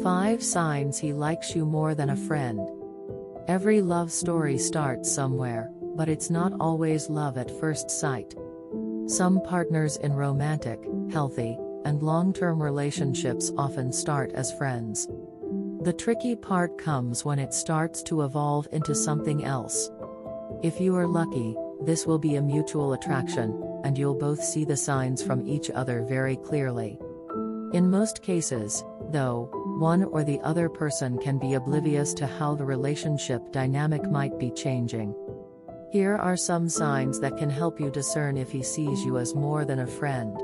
5 signs he likes you more than a friend. Every love story starts somewhere, but it's not always love at first sight. Some partners in romantic, healthy, and long-term relationships often start as friends. The tricky part comes when it starts to evolve into something else. If you are lucky, this will be a mutual attraction, and you'll both see the signs from each other very clearly. In most cases, though, one or the other person can be oblivious to how the relationship dynamic might be changing. Here are some signs that can help you discern if he sees you as more than a friend.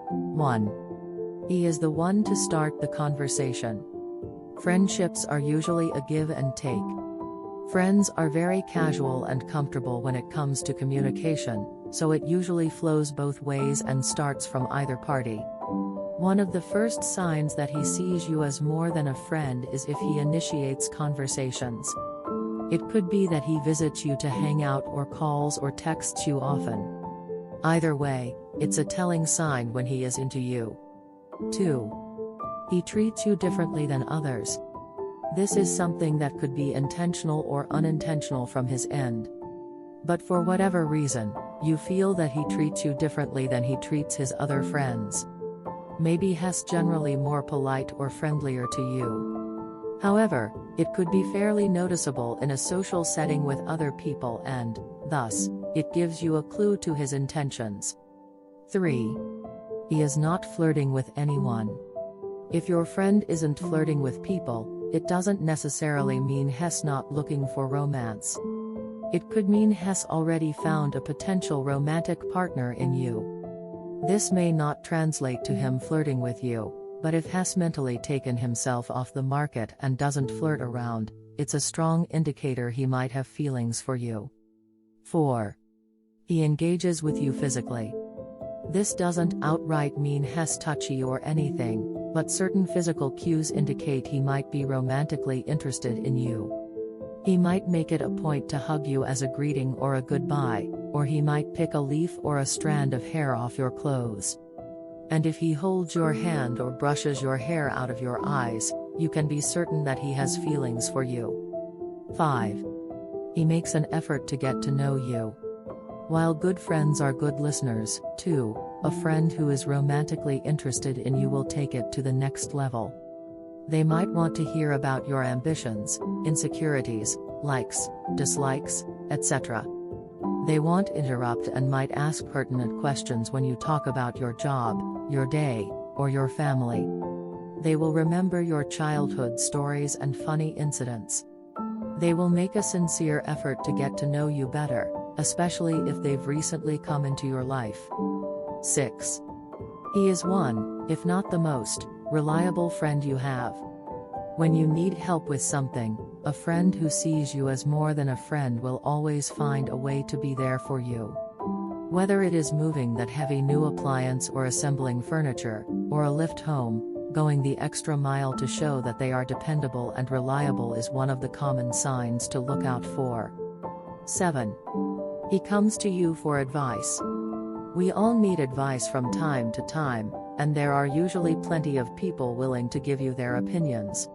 1. He is the one to start the conversation. Friendships are usually a give and take. Friends are very casual and comfortable when it comes to communication, so it usually flows both ways and starts from either party. One of the first signs that he sees you as more than a friend is if he initiates conversations. It could be that he visits you to hang out or calls or texts you often. Either way, it's a telling sign when he is into you. 2. He treats you differently than others. This is something that could be intentional or unintentional from his end. But for whatever reason, you feel that he treats you differently than he treats his other friends. Maybe he's generally more polite or friendlier to you. However, it could be fairly noticeable in a social setting with other people and, thus, it gives you a clue to his intentions. 3. He is not flirting with anyone. If your friend isn't flirting with people, it doesn't necessarily mean he's not looking for romance. It could mean he's already found a potential romantic partner in you. This may not translate to him flirting with you, but if he's mentally taken himself off the market and doesn't flirt around, it's a strong indicator he might have feelings for you. 4. He engages with you physically. This doesn't outright mean he's touchy or anything, but certain physical cues indicate he might be romantically interested in you. He might make it a point to hug you as a greeting or a goodbye, or he might pick a leaf or a strand of hair off your clothes. And if he holds your hand or brushes your hair out of your eyes, you can be certain that he has feelings for you. 5. He makes an effort to get to know you. While good friends are good listeners, too, a friend who is romantically interested in you will take it to the next level. They might want to hear about your ambitions, insecurities, likes, dislikes, etc. They won't interrupt and might ask pertinent questions when you talk about your job, your day, or your family. They will remember your childhood stories and funny incidents. They will make a sincere effort to get to know you better, especially if they've recently come into your life. 6. He is one, if not the most, reliable friend you have. When you need help with something, a friend who sees you as more than a friend will always find a way to be there for you. Whether it is moving that heavy new appliance or assembling furniture, or a lift home, going the extra mile to show that they are dependable and reliable is one of the common signs to look out for. 7. He comes to you for advice. We all need advice from time to time, and there are usually plenty of people willing to give you their opinions.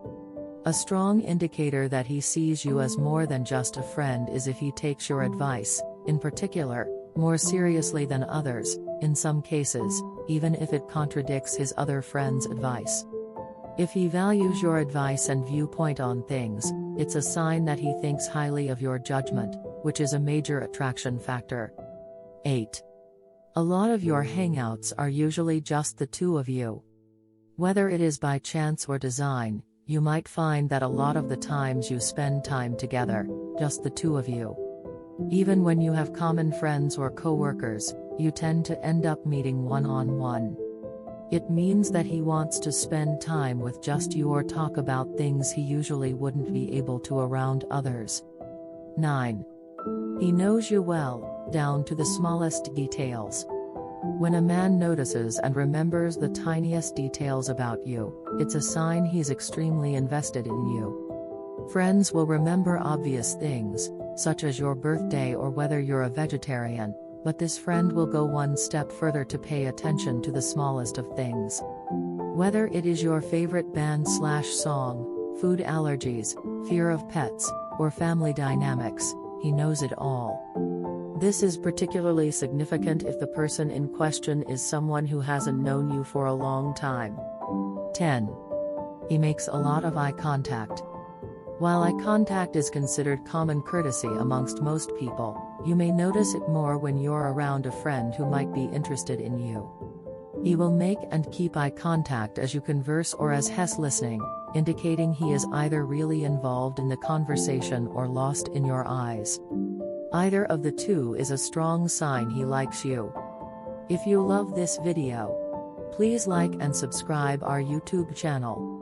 A strong indicator that he sees you as more than just a friend is if he takes your advice, in particular, more seriously than others, in some cases, even if it contradicts his other friends' advice. If he values your advice and viewpoint on things, it's a sign that he thinks highly of your judgment, which is a major attraction factor. 8. A lot of your hangouts are usually just the two of you. Whether it is by chance or design, you might find that a lot of the times you spend time together, just the two of you. Even when you have common friends or co-workers, you tend to end up meeting one-on-one. It means that he wants to spend time with just you or talk about things he usually wouldn't be able to around others. 9. He knows you well, down to the smallest details. When a man notices and remembers the tiniest details about you, it's a sign he's extremely invested in you. Friends will remember obvious things, such as your birthday or whether you're a vegetarian, but this friend will go one step further to pay attention to the smallest of things. Whether it is your favorite band/song, food allergies, fear of pets, or family dynamics, he knows it all. This is particularly significant if the person in question is someone who hasn't known you for a long time. 10. He makes a lot of eye contact. While eye contact is considered common courtesy amongst most people, you may notice it more when you're around a friend who might be interested in you. He will make and keep eye contact as you converse or as he's listening, indicating he is either really involved in the conversation or lost in your eyes. Either of the two is a strong sign he likes you. If you love this video, please like and subscribe our YouTube channel.